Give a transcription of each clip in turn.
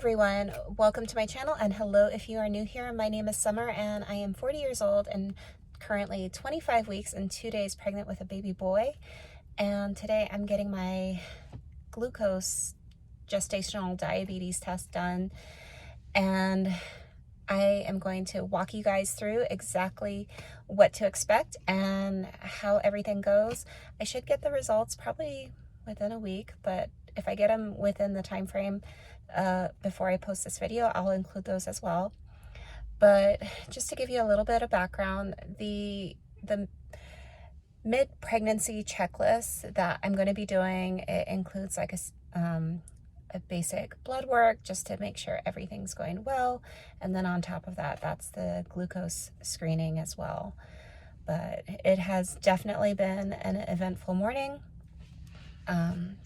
everyone, welcome to my channel, and hello if you are new here. My name is Summer and I am 40 years old and currently 25 weeks and 2 days pregnant with a baby boy. And today I'm getting my glucose gestational diabetes test done, and I am going to walk you guys through exactly what to expect and how everything goes. I should get the results probably within a week, but if I get them within the time frame before I post this video, I'll include those as well. But just to give you a little bit of background, the mid-pregnancy checklist that I'm going to be doing, it includes like a basic blood work just to make sure everything's going well, and then on top of that, that's the glucose screening as well. But it has definitely been an eventful morning.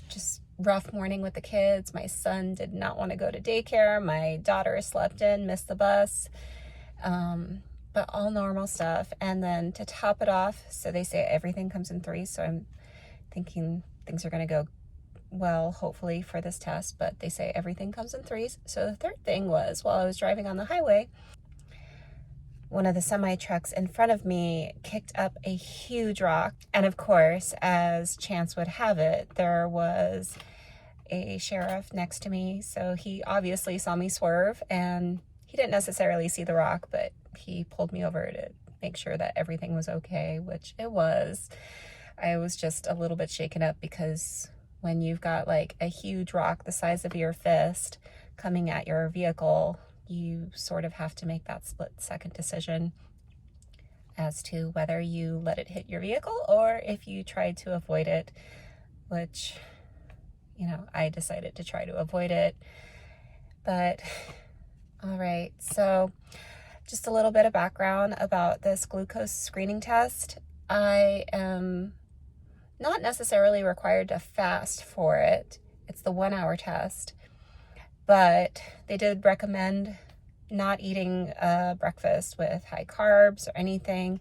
Just rough morning with the kids. My son did not want to go to daycare. My daughter slept in, missed the bus, but all normal stuff. And then to top it off, so they say everything comes in threes, so I'm thinking things are going to go well, hopefully, for this test, but they say everything comes in threes. So the third thing was, while I was driving on the highway, one of the semi trucks in front of me kicked up a huge rock. And of course, as chance would have it, there was a sheriff next to me. So he obviously saw me swerve, and he didn't necessarily see the rock, but he pulled me over to make sure that everything was okay, which it was. I was just a little bit shaken up because when you've got like a huge rock the size of your fist coming at your vehicle, you sort of have to make that split-second decision as to whether you let it hit your vehicle or if you tried to avoid it, which, you know, I decided to try to avoid it. But all right, so just a little bit of background about this glucose screening test. I am not necessarily required to fast for it. It's the 1 hour test. But they did recommend not eating breakfast with high carbs or anything.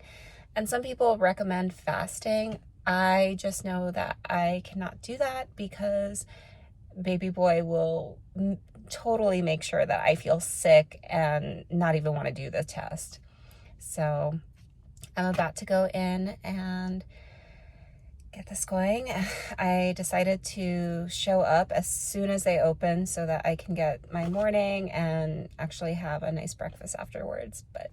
And some people recommend fasting. I just know that I cannot do that because baby boy will totally make sure that I feel sick and not even want to do the test. So I'm about to go in and get this going. I decided to show up as soon as they open so that I can get my morning and actually have a nice breakfast afterwards. But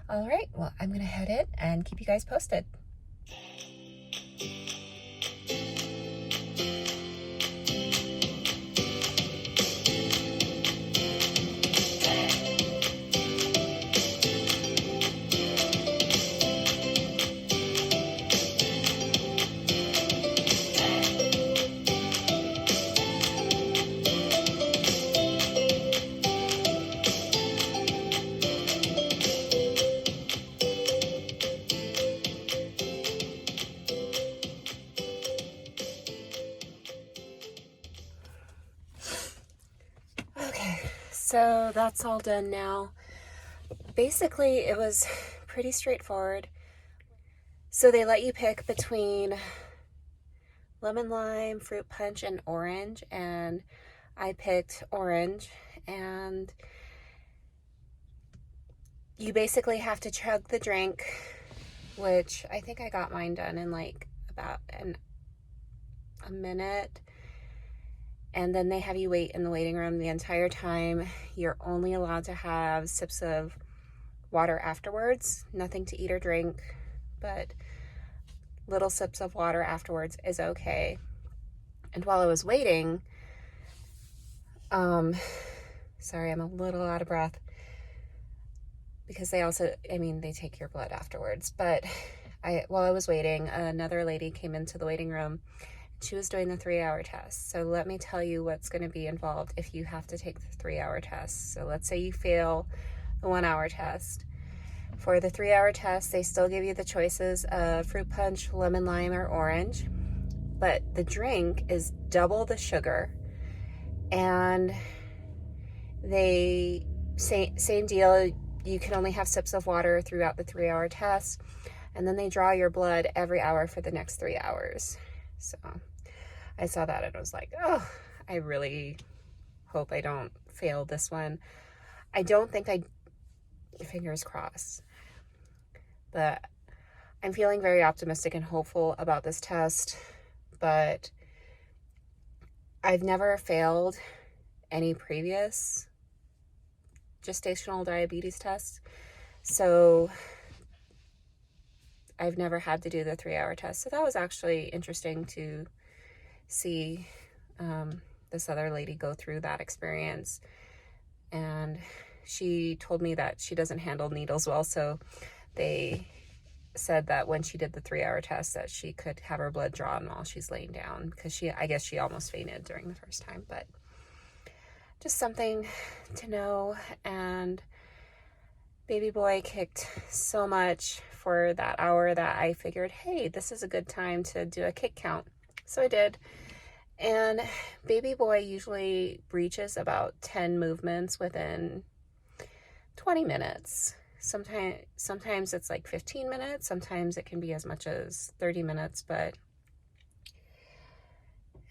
all right, well, I'm gonna head in and keep you guys posted. So that's all done now. Basically, it was pretty straightforward. So they let you pick between lemon lime, fruit punch, and orange, and I picked orange. And you basically have to chug the drink, which I think I got mine done in like about a minute. And then they have you wait in the waiting room the entire time. You're only allowed to have sips of water afterwards, nothing to eat or drink, but little sips of water afterwards is okay. And while I was waiting, sorry, I'm a little out of breath because they also, I mean, they take your blood afterwards. But while I was waiting, another lady came into the waiting room. She was doing the 3 hour test. So let me tell you what's going to be involved if you have to take the 3 hour test. So let's say you fail the 1 hour test. For the 3 hour test, they still give you the choices of fruit punch, lemon lime, or orange. But the drink is double the sugar. And they same deal, you can only have sips of water throughout the 3 hour test. And then they draw your blood every hour for the next 3 hours. So I saw that and I was like, oh, I really hope I don't fail this one. I don't think fingers crossed. But I'm feeling very optimistic and hopeful about this test, but I've never failed any previous gestational diabetes tests. So I've never had to do the 3-hour test. So that was actually interesting to see this other lady go through that experience. And she told me that she doesn't handle needles well. So they said that when she did the 3-hour test that she could have her blood drawn while she's laying down, because I guess she almost fainted during the first time. But just something to know. And baby boy kicked so much for that hour that I figured, hey, this is a good time to do a kick count. So I did. And baby boy usually reaches about 10 movements within 20 minutes. Sometimes it's like 15 minutes. Sometimes it can be as much as 30 minutes. But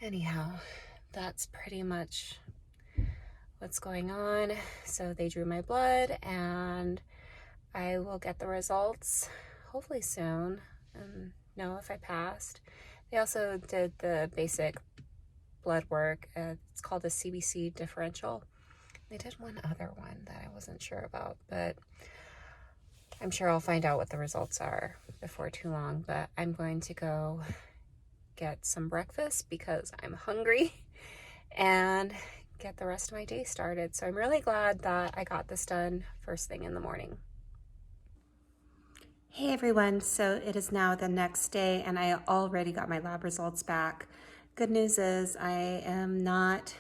anyhow, that's pretty much what's going on. So they drew my blood, and I will get the results hopefully soon and know if I passed. They also did the basic blood work. It's called a CBC differential. They did one other one that I wasn't sure about, but I'm sure I'll find out what the results are before too long. But I'm going to go get some breakfast because I'm hungry and get the rest of my day started. So I'm really glad that I got this done first thing in the morning. Hey everyone, so it is now the next day and I already got my lab results back. Good news is I am not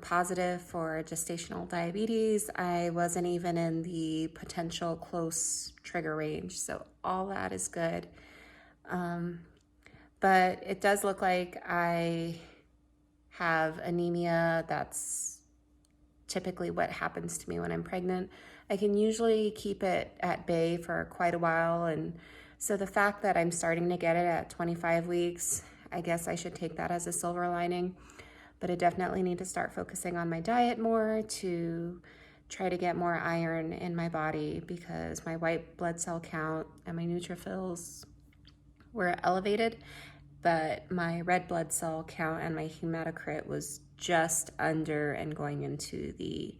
positive for gestational diabetes. I wasn't even in the potential close trigger range, so all that is good. But it does look like I have anemia. That's typically what happens to me when I'm pregnant. I can usually keep it at bay for quite a while, and so the fact that I'm starting to get it at 25 weeks, I guess I should take that as a silver lining. But I definitely need to start focusing on my diet more to try to get more iron in my body, because my white blood cell count and my neutrophils were elevated, but my red blood cell count and my hematocrit was just under and going into the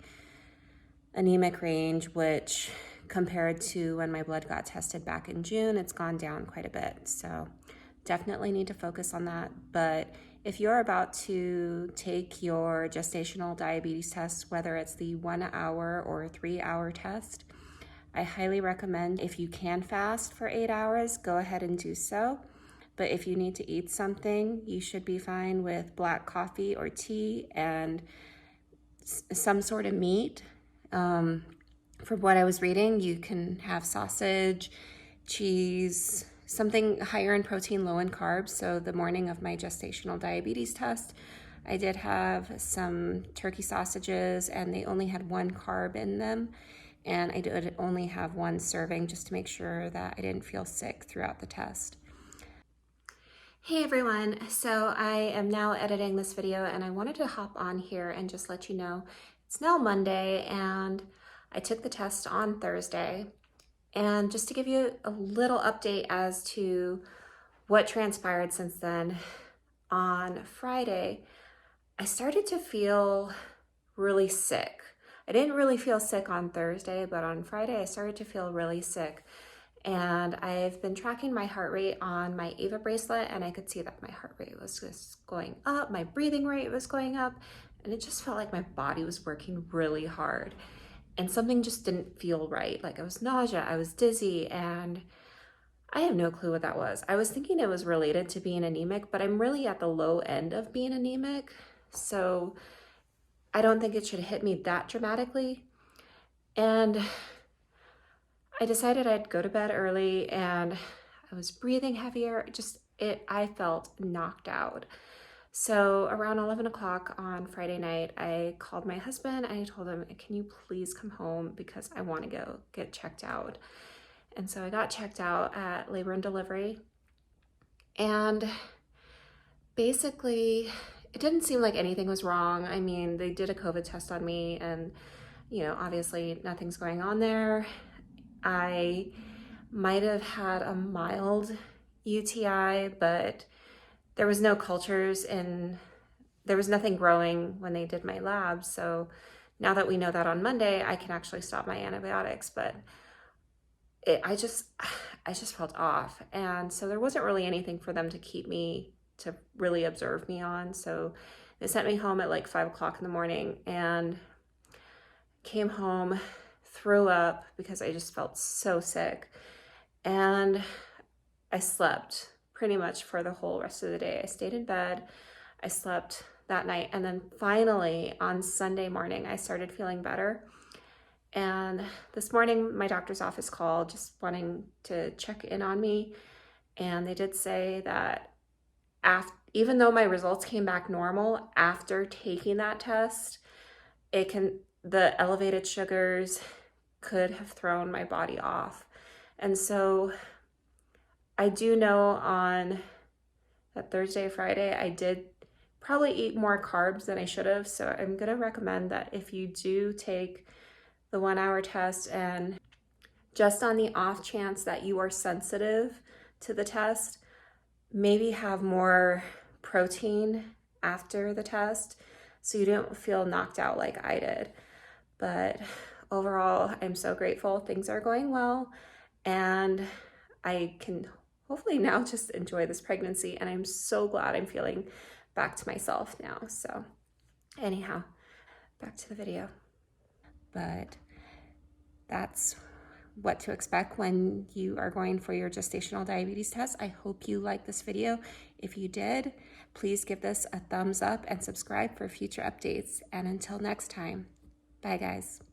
anemic range, which compared to when my blood got tested back in June, it's gone down quite a bit. So definitely need to focus on that. But if you're about to take your gestational diabetes test, whether it's the 1 hour or 3-hour test, I highly recommend, if you can fast for 8 hours, go ahead and do so. But if you need to eat something, you should be fine with black coffee or tea and some sort of meat. From what I was reading, you can have sausage, cheese, something higher in protein, low in carbs. So the morning of my gestational diabetes test, I did have some turkey sausages, and they only had 1 carb in them. And I did only have 1 serving just to make sure that I didn't feel sick throughout the test. Hey everyone, so I am now editing this video, and I wanted to hop on here and just let you know it's now Monday and I took the test on Thursday. And just to give you a little update as to what transpired since then, on Friday, I started to feel really sick. I didn't really feel sick on Thursday, but on Friday I started to feel really sick. And I've been tracking my heart rate on my Ava bracelet, and I could see that my heart rate was just going up, my breathing rate was going up, and it just felt like my body was working really hard. And something just didn't feel right. Like I was nauseous, I was dizzy, and I have no clue what that was. I was thinking it was related to being anemic, but I'm really at the low end of being anemic. So I don't think it should hit me that dramatically. And I decided I'd go to bed early, and I was breathing heavier. I felt knocked out. So around 11 o'clock on Friday night, I called my husband and I told him, can you please come home because I want to go get checked out. And so I got checked out at labor and delivery. And basically it didn't seem like anything was wrong. I mean, they did a COVID test on me and, you know, obviously nothing's going on there. I might have had a mild UTI, but there was no cultures and there was nothing growing when they did my labs. So now that we know that on Monday, I can actually stop my antibiotics, but I just felt off. And so there wasn't really anything for them to keep me, to really observe me on. So they sent me home at like 5 o'clock in the morning and came home, threw up because I just felt so sick. And I slept pretty much for the whole rest of the day. I stayed in bed, I slept that night. And then finally on Sunday morning, I started feeling better. And this morning, my doctor's office called just wanting to check in on me. And they did say that even though my results came back normal after taking that test, the elevated sugars could have thrown my body off. And so I do know on that Thursday, Friday, I did probably eat more carbs than I should have. So I'm going to recommend that if you do take the 1 hour test, and just on the off chance that you are sensitive to the test, maybe have more protein after the test so you don't feel knocked out like I did. But overall, I'm so grateful. Things are going well, and I can hopefully now just enjoy this pregnancy, and I'm so glad I'm feeling back to myself now. So anyhow, back to the video. But that's what to expect when you are going for your gestational diabetes test. I hope you liked this video. If you did, please give this a thumbs up and subscribe for future updates. And until next time, bye guys.